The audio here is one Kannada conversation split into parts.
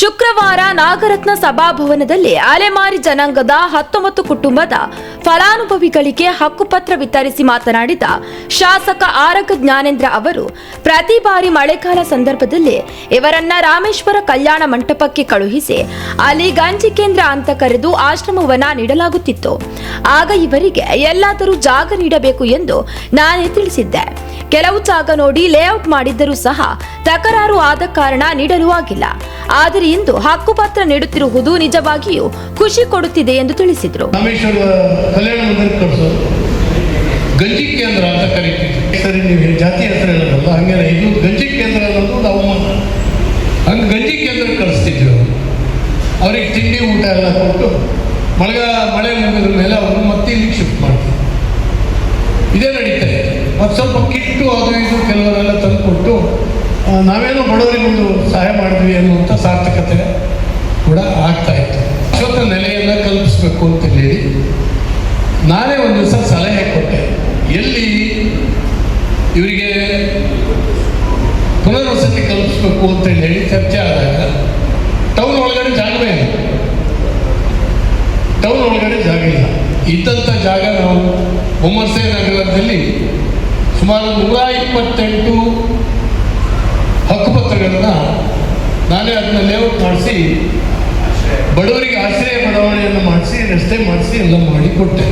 ಶುಕ್ರವಾರ ನಾಗರತ್ನ ಸಭಾಭವನದಲ್ಲಿ ಅಲೆಮಾರಿ ಜನಾಂಗದ 19 ಕುಟುಂಬದ ಫಲಾನುಭವಿಗಳಿಗೆ ಹಕ್ಕುಪತ್ರ ವಿತರಿಸಿ ಮಾತನಾಡಿದ ಶಾಸಕ ಆರಗ ಜ್ಞಾನೇಂದ್ರ ಅವರು, ಪ್ರತಿ ಬಾರಿ ಮಳೆಗಾಲ ಸಂದರ್ಭದಲ್ಲಿ ಇವರನ್ನ ರಾಮೇಶ್ವರ ಕಲ್ಯಾಣ ಮಂಟಪಕ್ಕೆ ಕಳುಹಿಸಿ ಅಲ್ಲಿ ಗಂಜಿ ಕೇಂದ್ರ ಅಂತ ಕರೆದು ಆಶ್ರಮವನ್ನ ನೀಡಲಾಗುತ್ತಿತ್ತು. ಆಗ ಇವರಿಗೆ ಎಲ್ಲಾದರೂ ಜಾಗ ನೀಡಬೇಕು ಎಂದು ನಾನೇ ತಿಳಿಸಿದ್ದೆ. ಕೆಲವು ಜಾಗ ನೋಡಿ ಲೇಔಟ್ ಮಾಡಿದ್ದರೂ ಸಹ ತಕರಾರು ಆದ ಕಾರಣ ನೀಡಲು ಆಗಿಲ್ಲ. ಆದರೆ ಇಂದು ಹಕ್ಕುಪತ್ರ ನೀಡುತ್ತಿರುವುದು ನಿಜವಾಗಿಯೂ ಖುಷಿ ಕೊಡುತ್ತಿದೆ ಎಂದು ತಿಳಿಸಿದರು. ರಾಮೇಶ್ವರ ಕಲ್ಯಾಣ ಮಂದಿರ ಗಂಜಿ ಕೇಂದ್ರ ಅಂತ ಕರೀತೀವಿ. ಸರಿ, ನೀವು ಜಾತಿ ಹೆಸರು ಹೇಳೋದಲ್ಲ, ಹಂಗೆ ಇದು ಗಂಜಿ ಕೇಂದ್ರ ಅನ್ನೋದು ನಾವು ಹಂಗೆ ಗಂಜಿ ಕೇಂದ್ರ ಕಳಿಸ್ತಿದ್ವಿ. ಅವ್ರಿಗೆ ತಿಂಡಿ ಊಟ ಎಲ್ಲ ಕೊಟ್ಟು ಮಳೆ ಮುಗಿದ ಮೇಲೆ ಅವ್ರನ್ನ ಮತ್ತೆ ಇಲ್ಲಿಗೆ ಶಿಫ್ಟ್ ಮಾಡ್ತೀವಿ. ಇದೇ ನಡೀತಾ ಇದೆ. ಮತ್ತು ಸ್ವಲ್ಪ ಕಿಟ್ಟು ಅದು ಇದು ಕೆಲವರೆಲ್ಲ ತಂದುಕೊಟ್ಟು ನಾವೇನೋ ಬಡವರಿಗೆ ಒಂದು ಸಹಾಯ ಮಾಡಿದ್ವಿ ಅನ್ನುವಂಥ ಸಾರ್ಥಕತೆ ಕೂಡ ಆಗ್ತಾ ಇತ್ತು. ಶಾಶ್ವತ ನೆಲೆಯನ್ನು ಕಲ್ಪಿಸ್ಬೇಕು ಅಂತ ಹೇಳಿ ನಾನೇ ಒಂದು ದಿವಸ ಸಲಹೆ ಕೊಟ್ಟೆ. ಎಲ್ಲಿ ಇವರಿಗೆ ಪುನರ್ವಸತಿ ಕಲ್ಪಿಸ್ಬೇಕು ಅಂತ ಹೇಳಿ ಚರ್ಚೆ ಆದಾಗ ಟೌನ್ ಒಳಗಡೆ ಜಾಗವೇ ಇಲ್ಲ. ಟೌನ್ ಒಳಗಡೆ ಜಾಗ ಇಲ್ಲ. ಇದ್ದಂಥ ಜಾಗ ನಾವು ಹುಮ್ಮರ್ಸೆ ನಗರದಲ್ಲಿ ಸುಮಾರು 128 ಹಕ್ಕುಪತ್ರಗಳನ್ನು ನಾನೇ ಅದನ್ನ ಲೇಔಟ್ ಮಾಡಿಸಿ ಬಡವರಿಗೆ ಆಶ್ರಯ ಬಡಾವಣೆಯನ್ನು ಮಾಡಿಸಿ ರಸ್ತೆ ಮಾಡಿಸಿ ಎಲ್ಲ ಮಾಡಿಕೊಟ್ಟೆ.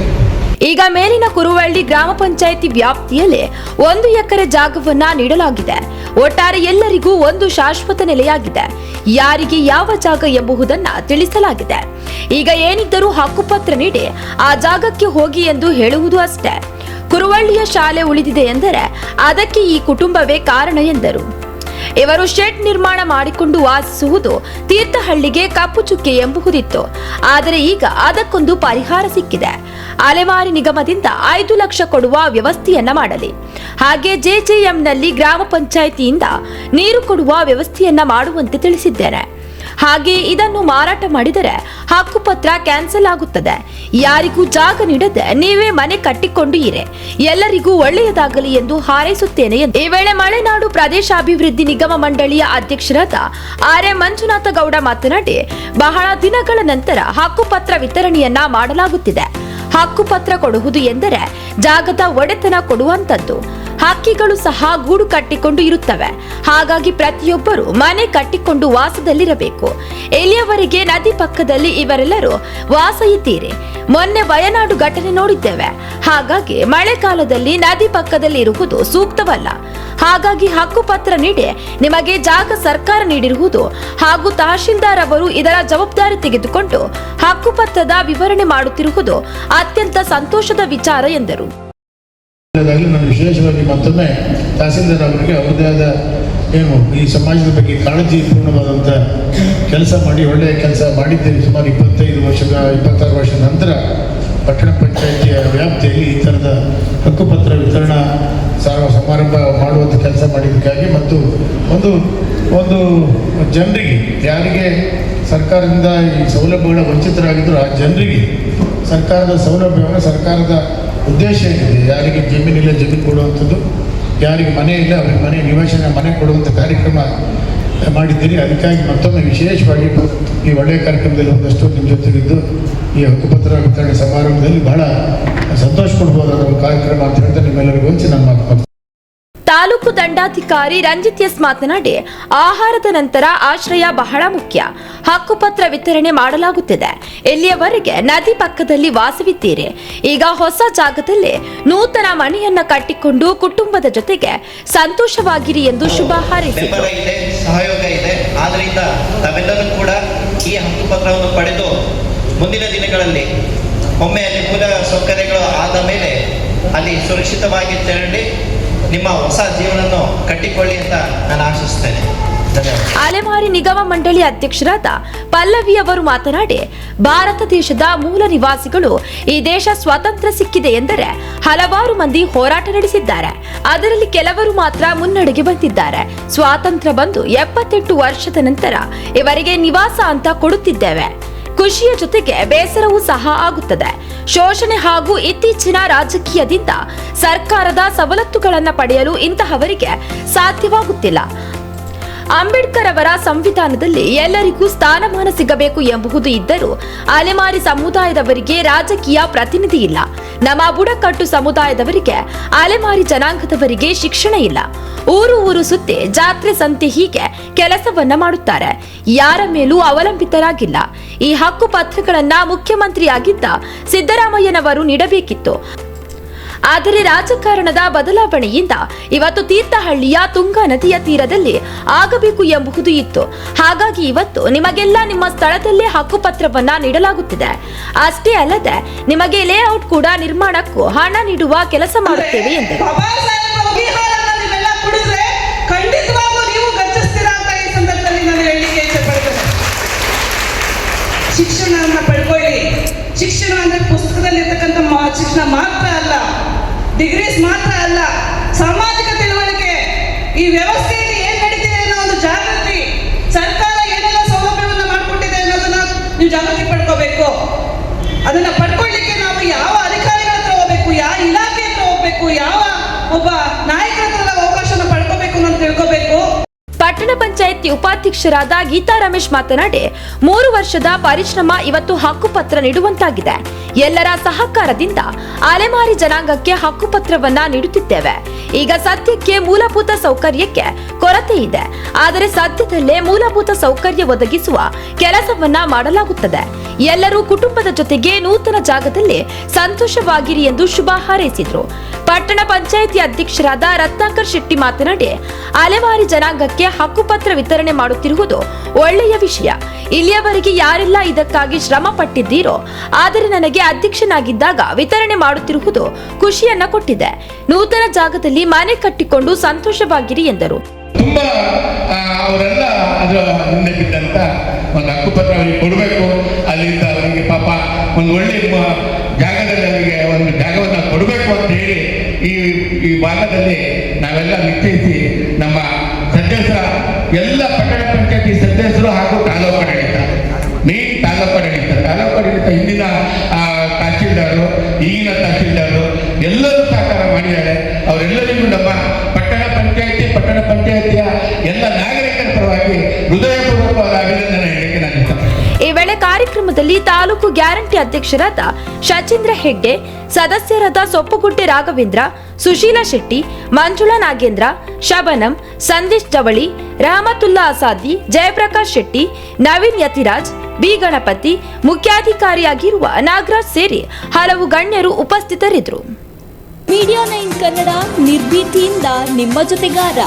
ಈಗ ಮೇಲಿನ ಕುರುವಳ್ಳಿ ಗ್ರಾಮ ಪಂಚಾಯಿತಿ ವ್ಯಾಪ್ತಿಯಲ್ಲಿ 1 ಎಕರೆ ಜಾಗವನ್ನ ನೀಡಲಾಗಿದೆ. ಒಟ್ಟಾರೆ ಎಲ್ಲರಿಗೂ ಒಂದು ಶಾಶ್ವತ ನೆಲೆಯಾಗಿದೆ. ಯಾರಿಗೆ ಯಾವ ಜಾಗ ಎಂಬುದನ್ನ ತಿಳಿಸಲಾಗಿದೆ. ಈಗ ಏನಿದ್ದರೂ ಹಕ್ಕುಪತ್ರ ನೀಡಿ ಆ ಜಾಗಕ್ಕೆ ಹೋಗಿ ಎಂದು ಹೇಳುವುದು ಅಷ್ಟೇ. ಕುರುವಳ್ಳಿಯ ಶಾಲೆ ಉಳಿದಿದೆ ಎಂದರೆ ಅದಕ್ಕೆ ಈ ಕುಟುಂಬವೇ ಕಾರಣ ಎಂದರು. ಇವರು ಶೆಡ್ ನಿರ್ಮಾಣ ಮಾಡಿಕೊಂಡು ವಾಸಿಸುವುದು ತೀರ್ಥಹಳ್ಳಿಗೆ ಕಪ್ಪು ಚುಕ್ಕೆ ಎಂಬುದಿತ್ತು. ಆದರೆ ಈಗ ಅದಕ್ಕೊಂದು ಪರಿಹಾರ ಸಿಕ್ಕಿದೆ. ಅಲೆಮಾರಿ ನಿಗಮದಿಂದ 5 ಲಕ್ಷ ಕೊಡುವ ವ್ಯವಸ್ಥೆಯನ್ನ ಮಾಡಲಿ. ಹಾಗೆ ಜೆಜೆಎಂನಲ್ಲಿ ಗ್ರಾಮ ಪಂಚಾಯಿತಿಯಿಂದ ನೀರು ಕೊಡುವ ವ್ಯವಸ್ಥೆಯನ್ನ ಮಾಡುವಂತೆ ತಿಳಿಸಿದ್ದೇನೆ. ಹಾಗೆ ಇದನ್ನು ಮಾರಾಟ ಮಾಡಿದರೆ ಹಕ್ಕುಪತ್ರ ಕ್ಯಾನ್ಸಲ್ ಆಗುತ್ತದೆ. ಯಾರಿಗೂ ಜಾಗ ನೀಡದೆ ನೀವೇ ಮನೆ ಕಟ್ಟಿಕೊಂಡು ಇರೆ. ಎಲ್ಲರಿಗೂ ಒಳ್ಳೆಯದಾಗಲಿ ಎಂದು ಹಾರೈಸುತ್ತೇನೆ ಎಂದು ಈ ವೇಳೆ ಮಲೆನಾಡು ಪ್ರದೇಶಾಭಿವೃದ್ಧಿ ನಿಗಮ ಮಂಡಳಿಯ ಅಧ್ಯಕ್ಷರಾದ ಆರ್.ಎಂ. ಮಂಜುನಾಥ ಗೌಡ ಮಾತನಾಡಿ, ಬಹಳ ದಿನಗಳ ನಂತರ ಹಕ್ಕುಪತ್ರ ವಿತರಣೆಯನ್ನ ಮಾಡಲಾಗುತ್ತಿದೆ. ಹಕ್ಕುಪತ್ರ ಕೊಡುವುದು ಎಂದರೆ ಜಾಗದ ಒಡೆತನ ಕೊಡುವಂತದ್ದು. ಹಕ್ಕಿಗಳು ಸಹ ಗೂಡು ಕಟ್ಟಿಕೊಂಡು ಇರುತ್ತವೆ. ಹಾಗಾಗಿ ಪ್ರತಿಯೊಬ್ಬರು ಮನೆ ಕಟ್ಟಿಕೊಂಡು ವಾಸದಲ್ಲಿರಬೇಕು. ಇಲ್ಲಿಯವರೆಗೆ ನದಿ ಪಕ್ಕದಲ್ಲಿ ಇವರೆಲ್ಲರೂ ವಾಸ ಇದ್ದೀರಿ. ಮೊನ್ನೆ ವಯನಾಡು ಘಟನೆ ನೋಡಿದ್ದೇವೆ. ಹಾಗಾಗಿ ಮಳೆಗಾಲದಲ್ಲಿ ನದಿ ಪಕ್ಕದಲ್ಲಿ ಇರುವುದು ಸೂಕ್ತವಲ್ಲ. ಹಾಗಾಗಿ ಹಕ್ಕುಪತ್ರ ನೀಡಿ ನಿಮಗೆ ಜಾಗ ಸರ್ಕಾರ ನೀಡಿರುವುದು ಹಾಗೂ ತಹಶೀಲ್ದಾರ್ ಅವರು ಇದರ ಜವಾಬ್ದಾರಿ ತೆಗೆದುಕೊಂಡು ಹಕ್ಕುಪತ್ರದ ವಿವರಣೆ ಮಾಡುತ್ತಿರುವುದು ಅತ್ಯಂತ ಸಂತೋಷದ ವಿಚಾರ ಎಂದರು. ನಾನು ವಿಶೇಷವಾಗಿ ಮತ್ತೊಮ್ಮೆ ತಹಸೀಲ್ದಾರ್ ಅವರಿಗೆ ಅವರದೇ ಆದ ಈ ಸಮಾಜದ ಬಗ್ಗೆ ಕಾಳಜಿ ಪೂರ್ಣವಾದಂಥ ಕೆಲಸ ಮಾಡಿ ಒಳ್ಳೆಯ ಕೆಲಸ ಮಾಡಿದ್ದೇವೆ. ಸುಮಾರು 26 ವರ್ಷ ನಂತರ ಪಟ್ಟಣ ಪಂಚಾಯಿತಿಯ ವ್ಯಾಪ್ತಿಯಲ್ಲಿ ಈ ಥರದ ಹಕ್ಕುಪತ್ರ ವಿತರಣಾ ಸಮಾರಂಭ ಮಾಡುವಂಥ ಕೆಲಸ ಮಾಡಿದ್ದಕ್ಕಾಗಿ ಮತ್ತು ಒಂದು ಜನರಿಗೆ ಯಾರಿಗೆ ಸರ್ಕಾರದಿಂದ ಈ ಸೌಲಭ್ಯಗಳ ವಂಚಿತರಾಗಿದ್ದರೂ ಆ ಜನರಿಗೆ ಸರ್ಕಾರದ ಸೌಲಭ್ಯವನ್ನು ಸರ್ಕಾರದ ಉದ್ದೇಶ ಏನಿದೆ, ಯಾರಿಗೆ ಜಮೀನಿಲ್ಲ ಜಮೀನು ಕೊಡುವಂಥದ್ದು, ಯಾರಿಗೆ ಮನೆ ಇಲ್ಲ ಅವರಿಗೆ ಮನೆ ಕೊಡುವಂಥ ಕಾರ್ಯಕ್ರಮ ಮಾಡಿದ್ದೀರಿ. ಅದಕ್ಕಾಗಿ ಮತ್ತೊಮ್ಮೆ ವಿಶೇಷವಾಗಿ ಈ ಒಳ್ಳೆಯ ಕಾರ್ಯಕ್ರಮದಲ್ಲಿ ಒಂದಷ್ಟು ನಿಮ್ಮ ಜೊತೆಗಿದ್ದು ಈ ಹಕ್ಕುಪತ್ರ ವಿತರಣೆ ಸಮಾರಂಭದಲ್ಲಿ ಬಹಳ ಸಂತೋಷ ಕೊಡ್ಬೋದಾದ ಒಂದು ಕಾರ್ಯಕ್ರಮ ಅಂತ ಹೇಳ್ತಾ ನಿಮ್ಮೆಲ್ಲರಿಗೂ ಹೊಂಚಿ ನನ್ನ ಮಾತು. ತಾಲೂಕು ದಂಡಾಧಿಕಾರಿ ರಂಜಿತ್ ಎಸ್ ಮಾತನಾಡಿ, ಆಹಾರದ ನಂತರ ಆಶ್ರಯ ಬಹಳ ಮುಖ್ಯ. ಹಕ್ಕುಪತ್ರ ವಿತರಣೆ ಮಾಡಲಾಗುತ್ತಿದೆ. ಇಲ್ಲಿಯವರೆಗೆ ನದಿ ಪಕ್ಕದಲ್ಲಿ ವಾಸವಿದ್ದೀರಿ. ಈಗ ಹೊಸ ಜಾಗದಲ್ಲಿ ನೂತನ ಮನೆಯನ್ನ ಕಟ್ಟಿಕೊಂಡು ಕುಟುಂಬದ ಜೊತೆಗೆ ಸಂತೋಷವಾಗಿರಿ ಎಂದು ಶುಭ ಹಾರೈಸಿದರು. ಸಹಯೋಗ ಇದೆ. ಆದ್ರಿಂದ ತಾವೆಲ್ಲರೂ ಕೂಡ ಈ ಹಕ್ಕುಪತ್ರವನ್ನು ಪಡೆದು ಮುಂದಿನ ದಿನಗಳಲ್ಲಿ ಒಮ್ಮೆ ಅಲ್ಲಿ ಮೂಲ ಸೌಕರ್ಯಗಳು ಆದ ಮೇಲೆ ಅಲ್ಲಿ ಸುರಕ್ಷಿತವಾಗಿ ತೆರಳಿ ನಿಮ್ಮ ಹೊಸ ಜೀವನವನ್ನು ಕಟ್ಟಿಕೊಳ್ಳಿ ಅಂತ ನಾನು ಆಶಿಸ್ತೇನೆ. ಅಲೆಮಾರಿ ನಿಗಮ ಮಂಡಳಿ ಅಧ್ಯಕ್ಷರಾದ ಪಲ್ಲವಿ ಅವರು ಮಾತನಾಡಿ, ಭಾರತ ದೇಶದ ಮೂಲ ನಿವಾಸಿಗಳು ಈ ದೇಶ ಸ್ವಾತಂತ್ರ್ಯ ಸಿಕ್ಕಿದೆ ಎಂದರೆ ಹಲವಾರು ಮಂದಿ ಹೋರಾಟ ನಡೆಸಿದ್ದಾರೆ. ಅದರಲ್ಲಿ ಕೆಲವರು ಮಾತ್ರ ಮುನ್ನಡೆಗೆ ಬಂದಿದ್ದಾರೆ. ಸ್ವಾತಂತ್ರ್ಯ ಬಂದು 78 ವರ್ಷದ ನಂತರ ಇವರಿಗೆ ನಿವಾಸ ಅಂತ ಕೊಡುತ್ತಿದ್ದೇವೆ. ಖುಷಿಯ ಜೊತೆಗೆ ಬೇಸರವೂ ಸಹ ಆಗುತ್ತದೆ. ಶೋಷಣೆ ಹಾಗೂ ಇತ್ತೀಚಿನ ರಾಜಕೀಯದಿಂದ ಸರ್ಕಾರದ ಸವಲತ್ತುಗಳನ್ನು ಪಡೆಯಲು ಇಂತಹವರಿಗೆ ಸಾಧ್ಯವಾಗುತ್ತಿಲ್ಲ. ಅಂಬೇಡ್ಕರ್ ಅವರ ಸಂವಿಧಾನದಲ್ಲಿ ಎಲ್ಲರಿಗೂ ಸ್ಥಾನಮಾನ ಸಿಗಬೇಕು ಎಂಬುದು ಇದ್ದರೂ ಅಲೆಮಾರಿ ಸಮುದಾಯದವರಿಗೆ ರಾಜಕೀಯ ಪ್ರತಿನಿಧಿ ಇಲ್ಲ. ನಮ್ಮ ಬುಡಕಟ್ಟು ಸಮುದಾಯದವರಿಗೆ, ಅಲೆಮಾರಿ ಜನಾಂಗದವರಿಗೆ ಶಿಕ್ಷಣ ಇಲ್ಲ. ಊರು ಊರು ಸುತ್ತಿ ಜಾತ್ರೆ ಸಂತೆ ಹೀಗೆ ಕೆಲಸವನ್ನ ಮಾಡುತ್ತಾರೆ. ಯಾರ ಮೇಲೂ ಅವಲಂಬಿತರಾಗಿಲ್ಲ. ಈ ಹಕ್ಕು ಪತ್ರಗಳನ್ನ ಮುಖ್ಯಮಂತ್ರಿಯಾಗಿದ್ದ ಸಿದ್ದರಾಮಯ್ಯನವರು ನೀಡಬೇಕಿತ್ತು. ಆದರೆ ರಾಜಕಾರಣದ ಬದಲಾವಣೆಯಿಂದ ಇವತ್ತು ತೀರ್ಥಹಳ್ಳಿಯ ತುಂಗಾ ನದಿಯ ತೀರದಲ್ಲಿ ಆಗಬೇಕು ಎಂಬುದು ಇತ್ತು. ಹಾಗಾಗಿ ಇವತ್ತು ನಿಮಗೆಲ್ಲ ನಿಮ್ಮ ಸ್ಥಳದಲ್ಲೇ ಹಕ್ಕುಪತ್ರವನ್ನ ನೀಡಲಾಗುತ್ತಿದೆ. ಅಷ್ಟೇ ಅಲ್ಲದೆ ನಿಮಗೆ ಲೇಔಟ್ ಕೂಡ ನಿರ್ಮಾಣಕ್ಕೂ ಹಣ ನೀಡುವ ಕೆಲಸ ಮಾಡುತ್ತೇವೆ ಎಂದರು. ಶಿಕ್ಷಣವನ್ನು ಪಡ್ಕೊಳ್ಳಿ. ಶಿಕ್ಷಣ ಅಂದ್ರೆ ಪುಸ್ತಕದಲ್ಲಿರ್ತಕ್ಕಂಥ ಶಿಕ್ಷಣ ಮಾತ್ರ ಅಲ್ಲ, ಡಿಗ್ರೀಸ್ ಮಾತ್ರ ಅಲ್ಲ, ಸಾಮಾಜಿಕ ತಿಳುವಳಿಕೆ, ಈ ವ್ಯವಸ್ಥೆಯಲ್ಲಿ ಏನ್ ನಡೀತಿದೆ ಅನ್ನೋ ಒಂದು ಜಾಗೃತಿ, ಸರ್ಕಾರ ಏನೆಲ್ಲ ಸೌಲಭ್ಯವನ್ನು ಮಾಡಿಕೊಟ್ಟಿದೆ ಅನ್ನೋದನ್ನ ನೀವು ಜಾಗೃತಿ ಪಡ್ಕೋಬೇಕು. ಅದನ್ನ ಪಡ್ಕೊಳ್ಳಿಕ್ಕೆ ನಾವು ಯಾವ ಅಧಿಕಾರಿಗಳ ಹತ್ರ ಹೋಗ್ಬೇಕು, ಯಾವ ಇಲಾಖೆ ಹತ್ರ ಹೋಗ್ಬೇಕು, ಯಾವ ಒಬ್ಬ ನಾಯಕರ ಹತ್ರ ನಾವು ಅವಕಾಶನ ಪಡ್ಕೋಬೇಕು ಅನ್ನೋದು ತಿಳ್ಕೋಬೇಕು. ಪಟ್ಟಣ ಪಂಚಾಯಿತಿ ಉಪಾಧ್ಯಕ್ಷರಾದ ಗೀತಾ ರಮೇಶ್ ಮಾತನಾಡಿ, 3 ವರ್ಷದ ಪರಿಶ್ರಮ ಇವತ್ತು ಹಕ್ಕುಪತ್ರ ನೀಡುವಂತಾಗಿದೆ. ಎಲ್ಲರ ಸಹಕಾರದಿಂದ ಅಲೆಮಾರಿ ಜನಾಂಗಕ್ಕೆ ಹಕ್ಕುಪತ್ರವನ್ನ ನೀಡುತ್ತಿದ್ದೇವೆ. ಈಗ ಸದ್ಯಕ್ಕೆ ಮೂಲಭೂತ ಸೌಕರ್ಯಕ್ಕೆ ಕೊರತೆ ಇದೆ, ಆದರೆ ಸದ್ಯದಲ್ಲೇ ಮೂಲಭೂತ ಸೌಕರ್ಯ ಒದಗಿಸುವ ಕೆಲಸವನ್ನ ಮಾಡಲಾಗುತ್ತದೆ. ಎಲ್ಲರೂ ಕುಟುಂಬದ ಜೊತೆಗೆ ನೂತನ ಜಾಗದಲ್ಲಿ ಸಂತೋಷವಾಗಿರಿ ಎಂದು ಶುಭ ಹಾರೈಸಿದರು. ಪಟ್ಟಣ ಪಂಚಾಯಿತಿ ಅಧ್ಯಕ್ಷರಾದ ರತ್ನಾಕರ್ ಶೆಟ್ಟಿ ಮಾತನಾಡಿ, ಅಲೆಮಾರಿ ಜನಾಂಗಕ್ಕೆ ಹಕ್ಕುಪತ್ರ ವಿತರಣೆ ಮಾಡುತ್ತಿರುವುದು ಒಳ್ಳೆಯ ವಿಷಯ. ಇಲ್ಲಿಯವರೆಗೆ ಯಾರೆಲ್ಲ ಇದಕ್ಕಾಗಿ ಶ್ರಮ ಪಟ್ಟಿದ್ದೀರೋ, ಆದರೆ ನನಗೆ ಅಧ್ಯಕ್ಷನಾಗಿದ್ದಾಗ ವಿತರಣೆ ಮಾಡುತ್ತಿರುವುದು ಖುಷಿಯನ್ನ ಕೊಟ್ಟಿದೆ. ನೂತನ ಜಾಗದಲ್ಲಿ ಮನೆ ಕಟ್ಟಿಕೊಂಡು ಸಂತೋಷವಾಗಿರಿ ಎಂದರು. ತುಂಬಾ ಅವರೆಲ್ಲ ಅದರ ಹಿಂದೆ ಬಿದ್ದಂತ ಒಂದು ಹಕ್ಕುಪತ್ರ ಅವರಿಗೆ ಕೊಡಬೇಕು. ಅಲ್ಲಿಂದ ಅವರಿಗೆ ಪಾಪ ಒಂದು ಒಳ್ಳೆ ಜಾಗದಲ್ಲಿ ಅವರಿಗೆ ಒಂದು ಜಾಗವನ್ನು ಕೊಡಬೇಕು ಅಂತ ಹೇಳಿ ಈ ಭಾಗದಲ್ಲಿ ನಾವೆಲ್ಲ ನಿಶ್ಚಯಿಸಿ ನಮ್ಮ ಸದಸ್ಯರ ಎಲ್ಲ ಪಟ್ಟಣ ಪಂಚಾಯತಿ ಸದಸ್ಯರು ಹಾಗೂ ತಾಲೂಕು ಆಡಳಿತ, ಮೇನ್ ತಾಲೂಕು ಆಡಳಿತ ಹಿಂದಿನ ತಹಶೀಲ್ದಾರರು, ಈಗಿನ ತಹಶೀಲ್ದಾರರು ಎಲ್ಲರೂ ಸಹಕಾರ ಮಾಡಿದ್ದಾರೆ. ಅವರೆಲ್ಲರಿಗೂ ನಮ್ಮ ಪಟ್ಟಣ ಪಂಚಾಯತಿಯ ಎಲ್ಲ ನಾಗರಿಕರ ಪರವಾಗಿ ಹೃದಯಪೂರ್ವಕವಾದ ಅಭಿನಂದನೆ ಹೇಳಕ್ಕೆ ನಾನು ಇಷ್ಟಪಡ್ತೀನಿ. ಈ ವೇಳೆ ಕಾರ್ಯಕ್ರಮದಲ್ಲಿ ತಾಲೂಕು ಗ್ಯಾರಂಟಿ ಅಧ್ಯಕ್ಷರಾದ ಶಚೀಂದ್ರ ಹೆಗ್ಡೆ, ಸದಸ್ಯರಾದ ಸೊಪ್ಪುಗುಡ್ಡೆ ರಾಘವೇಂದ್ರ, ಸುಶೀಲಾ ಶೆಟ್ಟಿ, ಮಂಜುಳಾ ನಾಗೇಂದ್ರ, ಶಬನಂ, ಸಂದೇಶ್ ಜವಳಿ, ರಹಮತುಲ್ಲಾ ಅಸಾದಿ, ಜಯಪ್ರಕಾಶ್ ಶೆಟ್ಟಿ, ನವೀನ್ ಯತಿರಾಜ್, ಬಿ ಗಣಪತಿ, ಮುಖ್ಯಾಧಿಕಾರಿಯಾಗಿರುವ ನಾಗರಾಜ್ ಸೇರಿ ಹಲವು ಗಣ್ಯರು ಉಪಸ್ಥಿತರಿದ್ದರು. ಮೀಡಿಯಾ 9 ಕನ್ನಡ ನಿರ್ಭೀತಿಯಿಂದ ನಿಮ್ಮ ಜೊತೆಗಾರ.